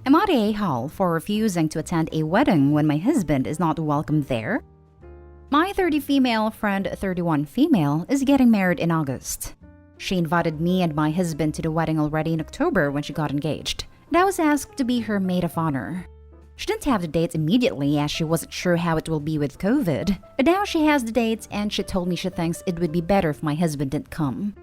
Am I the a-hole for refusing to attend a wedding when my husband is not welcome there? My 30 female friend 31 female is getting married in August. She invited me and my husband to the wedding already in October when she got engaged, and I was asked to be her maid of honor. She didn't have the dates immediately as she wasn't sure how it will be with COVID, but now she has the dates and she told me she thinks it would be better if my husband didn't come.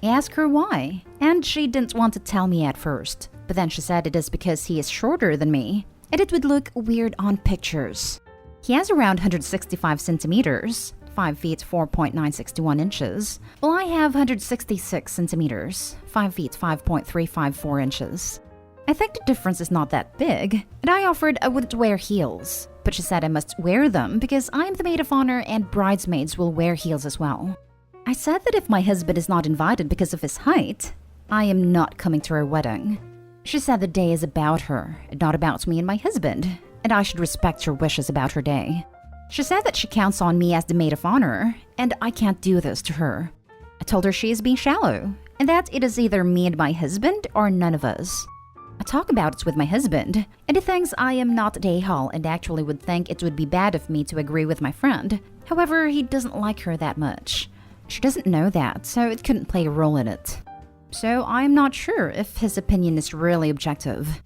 I asked her why, and she didn't want to tell me at first, but then she said it is because he is shorter than me, and it would look weird on pictures. He has around 165 centimeters, 5 feet 4.961 inches, while I have 166 centimeters, 5 feet 5.354 inches. I think the difference is not that big, and I offered I wouldn't wear heels, but she said I must wear them because I am the maid of honor and bridesmaids will wear heels as well. I said that if my husband is not invited because of his height, I am not coming to her wedding. She said the day is about her, and not about me and my husband, and I should respect her wishes about her day. She said that she counts on me as the maid of honor, and I can't do this to her. I told her she is being shallow, and that it is either me and my husband or none of us. I talk about it with my husband, and he thinks I am not the a-hole and actually would think it would be bad of me to agree with my friend. However, he doesn't like her that much. She doesn't know that, so it couldn't play a role in it. So I am not sure if his opinion is really objective.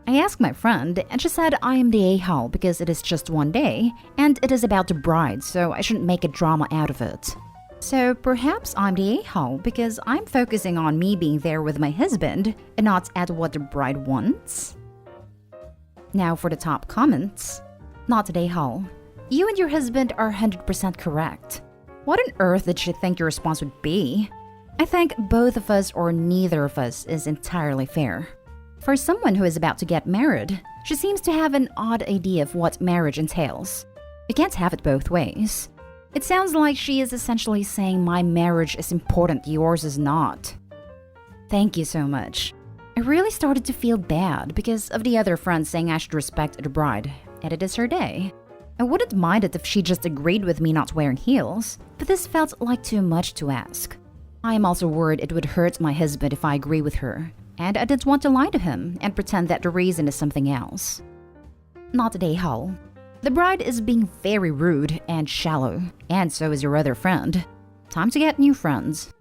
I asked my friend, and she said I am the a-hole because it is just one day, and it is about the bride, so I shouldn't make a drama out of it. So perhaps I'm the a-hole because I'm focusing on me being there with my husband and not at what the bride wants? Now for the top comments. Not the a-hole. You and your husband are 100% correct. What on earth did she think your response would be? I think both of us or neither of us is entirely fair. For someone who is about to get married, she seems to have an odd idea of what marriage entails. You can't have it both ways. It sounds like she is essentially saying my marriage is important, yours is not. Thank you so much. I really started to feel bad because of the other friends saying I should respect the bride, and it is her day. I wouldn't mind it if she just agreed with me not wearing heels, but this felt like too much to ask. I am also worried it would hurt my husband if I agree with her, and I didn't want to lie to him and pretend that the reason is something else. Not the a-hole. The bride is being very rude and shallow, and so is your other friend. Time to get new friends.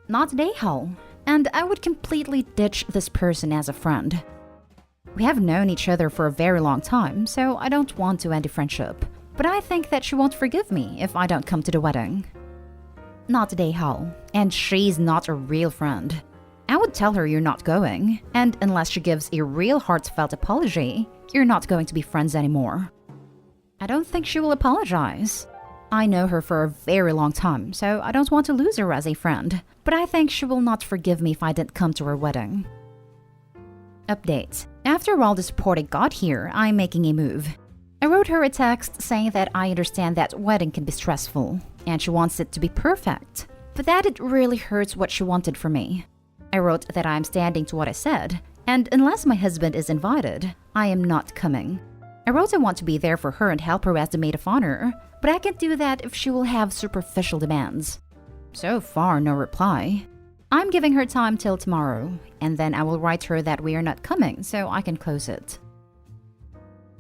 Not the a-hole, and I would completely ditch this person as a friend. We have known each other for a very long time, so I don't want to end a friendship, but I think that she won't forgive me if I don't come to the wedding. Not the a-hole, and she's not a real friend. I would tell her you're not going, and unless she gives a real heartfelt apology, you're not going to be friends anymore. I don't think she will apologize. I know her for a very long time, so I don't want to lose her as a friend, but I think she will not forgive me if I didn't come to her wedding. Update. After all the support I got here, I'm making a move. I wrote her a text saying that I understand that wedding can be stressful, and she wants it to be perfect, but that it really hurts what she wanted from me. I wrote that I am standing to what I said, and unless my husband is invited, I am not coming. I wrote I want to be there for her and help her as the maid of honor, but I can't do that if she will have superficial demands. So far, no reply. I'm giving her time till tomorrow, and then I will write her that we are not coming so I can close it.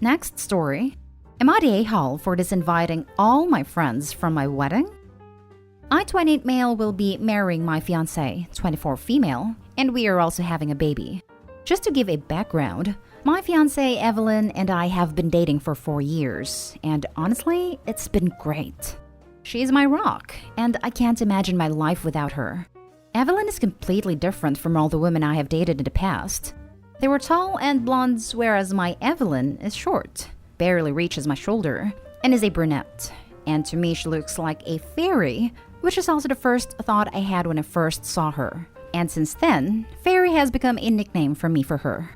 Next story. Am I the a-hole for disinviting all my friends from my wedding? I, 28 male, will be marrying my fiancé, 24 female, and we are also having a baby. Just to give a background, my fiancée Evelyn and I have been dating for 4 years, and honestly, it's been great. She is my rock, and I can't imagine my life without her. Evelyn is completely different from all the women I have dated in the past. They were tall and blondes, whereas my Evelyn is short, barely reaches my shoulder, and is a brunette. And to me, she looks like a fairy, which is also the first thought I had when I first saw her. And since then, fairy has become a nickname for me for her.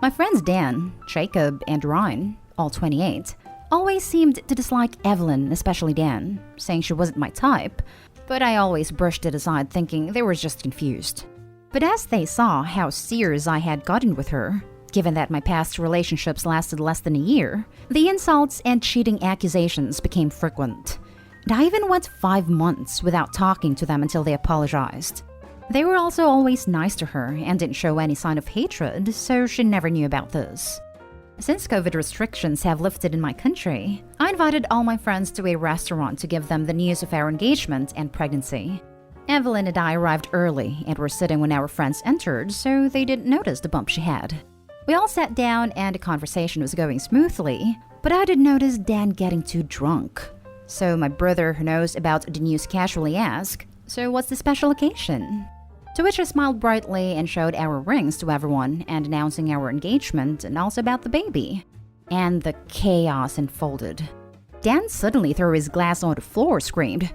My friends Dan, Jacob, and Ryan, all 28, always seemed to dislike Evelyn, especially Dan, saying she wasn't my type, but I always brushed it aside thinking they were just confused. But as they saw how serious I had gotten with her, given that my past relationships lasted less than a year, the insults and cheating accusations became frequent. And I even went 5 months without talking to them until they apologized. They were also always nice to her and didn't show any sign of hatred, so she never knew about this. Since COVID restrictions have lifted in my country, I invited all my friends to a restaurant to give them the news of our engagement and pregnancy. Evelyn and I arrived early and were sitting when our friends entered, so they didn't notice the bump she had. We all sat down and the conversation was going smoothly, but I did notice Dan getting too drunk. So my brother, who knows about the news, casually asked, "So what's the special occasion?" To which I smiled brightly and showed our rings to everyone and announcing our engagement and also about the baby. And the chaos unfolded. Dan suddenly threw his glass on the floor, screamed,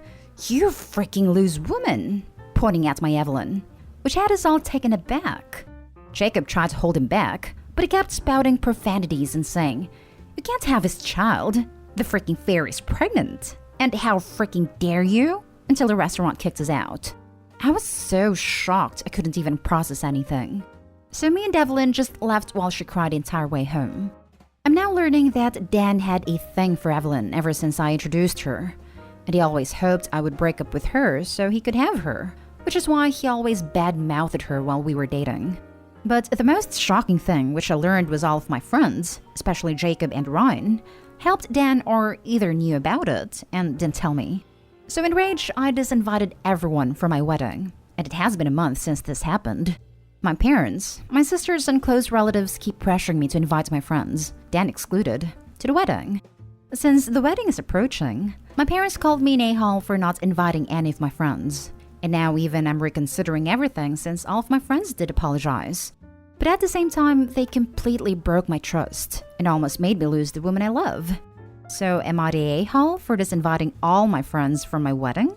"You freaking loose woman," pointing at my Evelyn, which had us all taken aback. Jacob tried to hold him back, but he kept spouting profanities and saying, "You can't have his child. The freaking fairy's pregnant. And how freaking dare you?" until the restaurant kicked us out. I was so shocked I couldn't even process anything. So me and Evelyn just left while she cried the entire way home. I'm now learning that Dan had a thing for Evelyn ever since I introduced her. And he always hoped I would break up with her so he could have her, which is why he always bad-mouthed her while we were dating. But the most shocking thing which I learned was all of my friends, especially Jacob and Ryan, helped Dan or either knew about it and didn't tell me. So enraged, I disinvited everyone for my wedding, and it has been a month since this happened. My parents, my sisters, and close relatives keep pressuring me to invite my friends, Dan excluded, to the wedding. Since the wedding is approaching, my parents called me an a-hole for not inviting any of my friends. And now even I'm reconsidering everything since all of my friends did apologize. But at the same time, they completely broke my trust and almost made me lose the woman I love. So am I the a-hole for disinviting all my friends from my wedding?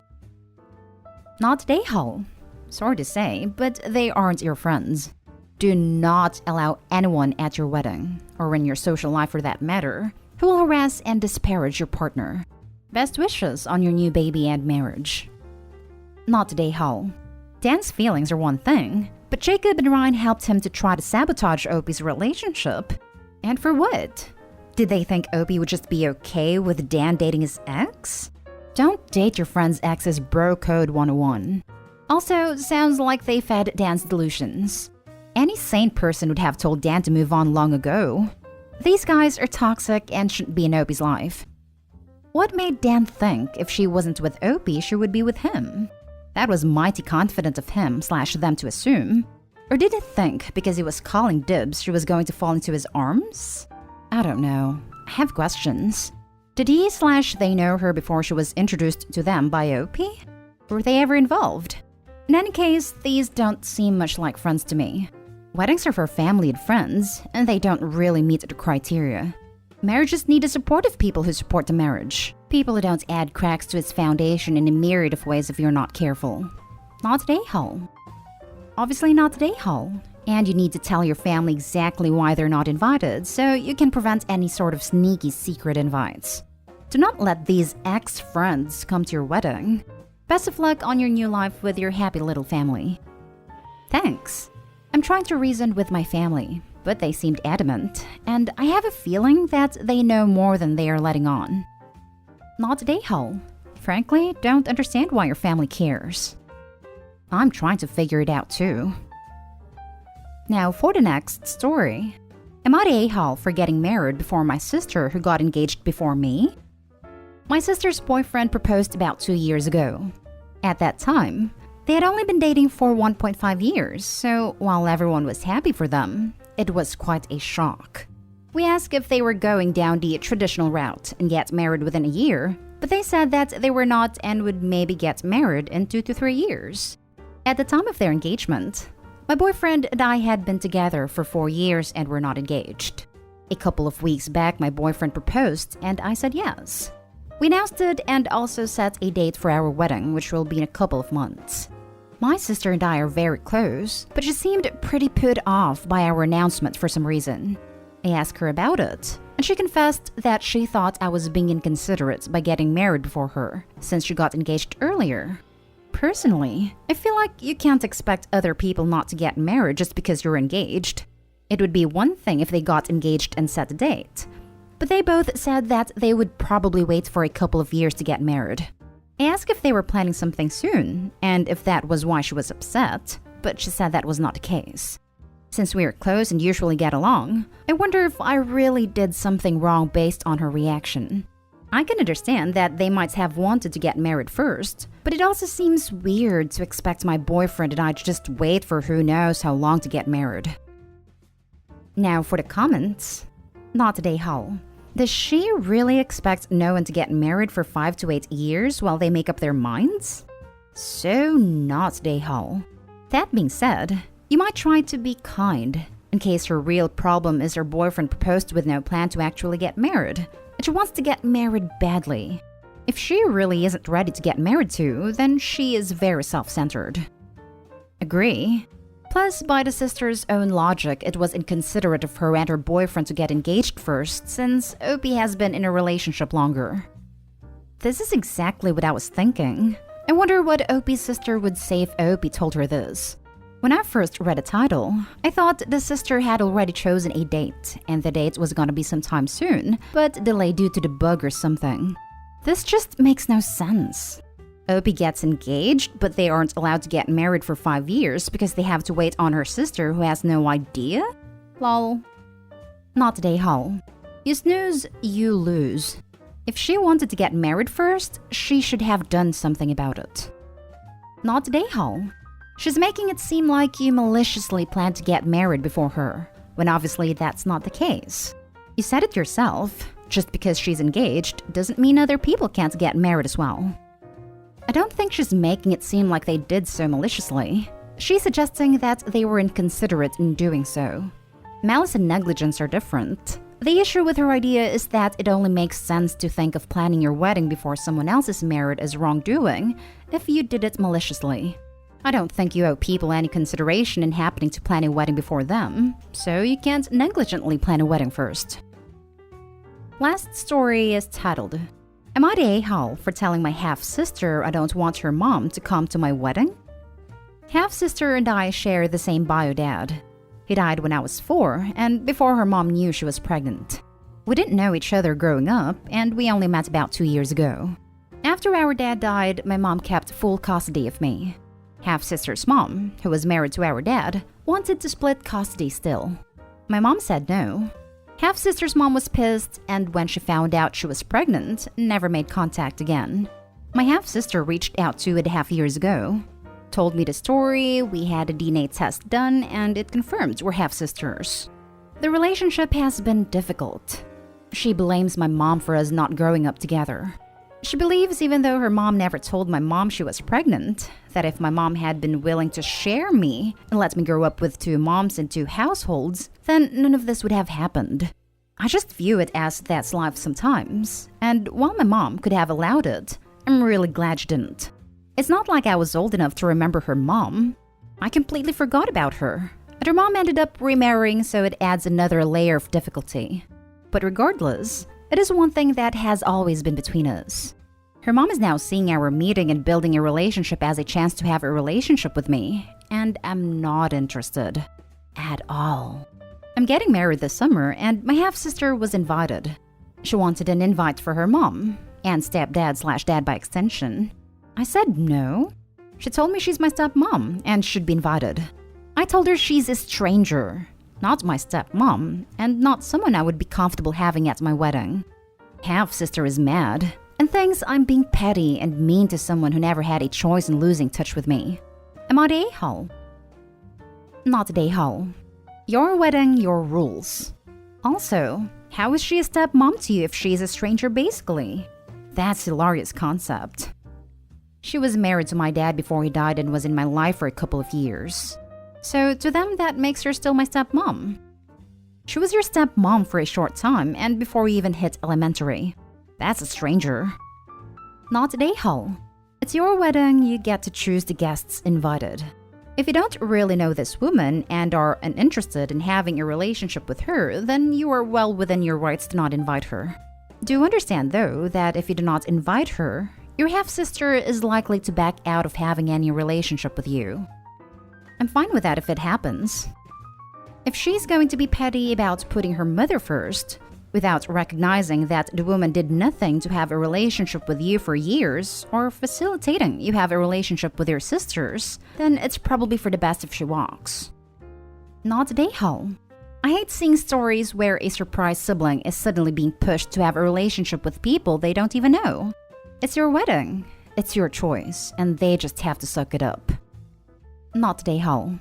Not the a-hole. Sorry to say, but they aren't your friends. Do not allow anyone at your wedding, or in your social life for that matter, who will harass and disparage your partner. Best wishes on your new baby and marriage. Not the a-hole. Dan's feelings are one thing, but Jacob and Ryan helped him to try to sabotage Opie's relationship. And for what? Did they think Opie would just be okay with Dan dating his ex? Don't date your friend's ex's bro code 101. Also, sounds like they fed Dan's delusions. Any sane person would have told Dan to move on long ago. These guys are toxic and shouldn't be in Opie's life. What made Dan think if she wasn't with Opie, she would be with him? That was mighty confident of him/them to assume. Or did he think because he was calling dibs she was going to fall into his arms? I don't know. I have questions. Did he/they know her before she was introduced to them by Opie? Were they ever involved? In any case, these don't seem much like friends to me. Weddings are for family and friends, and they don't really meet the criteria. Marriages need a supportive people who support the marriage. People who don't add cracks to its foundation in a myriad of ways if you're not careful. Not the a-hole. Obviously not the a-hole. And you need to tell your family exactly why they're not invited, so you can prevent any sort of sneaky secret invites. Do not let these ex-friends come to your wedding. Best of luck on your new life with your happy little family. Thanks. I'm trying to reason with my family, but they seemed adamant, and I have a feeling that they know more than they are letting on. Not the a-hole. Frankly, don't understand why your family cares. I'm trying to figure it out too. Now for the next story. Am I the a-hole for getting married before my sister who got engaged before me? My sister's boyfriend proposed about 2 years ago. At that time, they had only been dating for 1.5 years, so while everyone was happy for them, it was quite a shock. We asked if they were going down the traditional route and get married within a year, but they said that they were not and would maybe get married in 2 to 3 years. At the time of their engagement, my boyfriend and I had been together for 4 years and were not engaged. A couple of weeks back, my boyfriend proposed and I said yes. We announced it and also set a date for our wedding, which will be in a couple of months. My sister and I are very close, but she seemed pretty put off by our announcement for some reason. I asked her about it, and she confessed that she thought I was being inconsiderate by getting married before her, since she got engaged earlier. Personally, I feel like you can't expect other people not to get married just because you're engaged. It would be one thing if they got engaged and set a date, but they both said that they would probably wait for a couple of years to get married. I asked if they were planning something soon, and if that was why she was upset, but she said that was not the case. Since we are close and usually get along, I wonder if I really did something wrong based on her reaction. I can understand that they might have wanted to get married first, but it also seems weird to expect my boyfriend and I to just wait for who knows how long to get married. Now for the comments. Not today, Hull. Does she really expect no one to get married for 5 to 8 years while they make up their minds? So not today, Hull. That being said, you might try to be kind, in case her real problem is her boyfriend proposed with no plan to actually get married, and she wants to get married badly. If she really isn't ready to get married to, then she is very self-centered. Agree. Plus, by the sister's own logic, it was inconsiderate of her and her boyfriend to get engaged first, since Opie has been in a relationship longer. This is exactly what I was thinking. I wonder what Opie's sister would say if Opie told her this. When I first read the title, I thought the sister had already chosen a date, and the date was gonna be sometime soon, but delayed due to the bug or something. This just makes no sense. Opie gets engaged, but they aren't allowed to get married for 5 years because they have to wait on her sister who has no idea? Lol. Not today, Hull. You snooze, you lose. If she wanted to get married first, she should have done something about it. Not today, Hull. She's making it seem like you maliciously planned to get married before her, when obviously that's not the case. You said it yourself. Just because she's engaged doesn't mean other people can't get married as well. I don't think she's making it seem like they did so maliciously. She's suggesting that they were inconsiderate in doing so. Malice and negligence are different. The issue with her idea is that it only makes sense to think of planning your wedding before someone else is married as wrongdoing if you did it maliciously. I don't think you owe people any consideration in happening to plan a wedding before them, so you can't negligently plan a wedding first. Last story is titled, Am I the a-hole for telling my half-sister I don't want her mom to come to my wedding? Half-sister and I share the same bio dad. He died when I was 4, and before her mom knew she was pregnant. We didn't know each other growing up, and we only met about 2 years ago. After our dad died, my mom kept full custody of me. Half-sister's mom, who was married to our dad, wanted to split custody still. My mom said no. Half-sister's mom was pissed, and when she found out she was pregnant, never made contact again. My half-sister reached out 2.5 years ago. Told me the story, we had a DNA test done, and it confirmed we're half-sisters. The relationship has been difficult. She blames my mom for us not growing up together. She believes, even though her mom never told my mom she was pregnant, that if my mom had been willing to share me and let me grow up with 2 moms and 2 households, then none of this would have happened. I just view it as that's life sometimes, and while my mom could have allowed it, I'm really glad she didn't. It's not like I was old enough to remember her mom. I completely forgot about her, and her mom ended up remarrying, so it adds another layer of difficulty. But regardless, it is one thing that has always been between us. Her mom is now seeing our meeting and building a relationship as a chance to have a relationship with me, and I'm not interested. At all. I'm getting married this summer, and my half-sister was invited. She wanted an invite for her mom, and stepdad/dad by extension. I said no. She told me she's my stepmom and should be invited. I told her she's a stranger, not my stepmom, and not someone I would be comfortable having at my wedding. Half-sister is mad, and thinks I'm being petty and mean to someone who never had a choice in losing touch with me. Am I the a-hole? Not the a-hole. Your wedding, your rules. Also, how is she a stepmom to you if she's a stranger basically? That's a hilarious concept. She was married to my dad before he died and was in my life for a couple of years. So to them, that makes her still my stepmom. She was your stepmom for a short time and before we even hit elementary. That's a stranger. Not the a-hole. It's your wedding, you get to choose the guests invited. If you don't really know this woman and are uninterested in having a relationship with her, then you are well within your rights to not invite her. Do understand though that if you do not invite her, your half-sister is likely to back out of having any relationship with you. I'm fine with that if it happens. If she's going to be petty about putting her mother first, without recognizing that the woman did nothing to have a relationship with you for years or facilitating you have a relationship with your sisters, then it's probably for the best if she walks. Not today, Hal. I hate seeing stories where a surprise sibling is suddenly being pushed to have a relationship with people they don't even know. It's your wedding. It's your choice, and they just have to suck it up. Not today, Hal.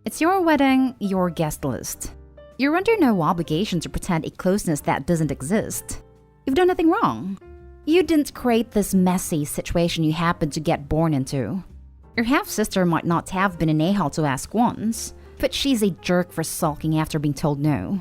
It's your wedding, your guest list. You're under no obligation to pretend a closeness that doesn't exist. You've done nothing wrong. You didn't create this messy situation you happened to get born into. Your half-sister might not have been an a-hole to ask once, but she's a jerk for sulking after being told no.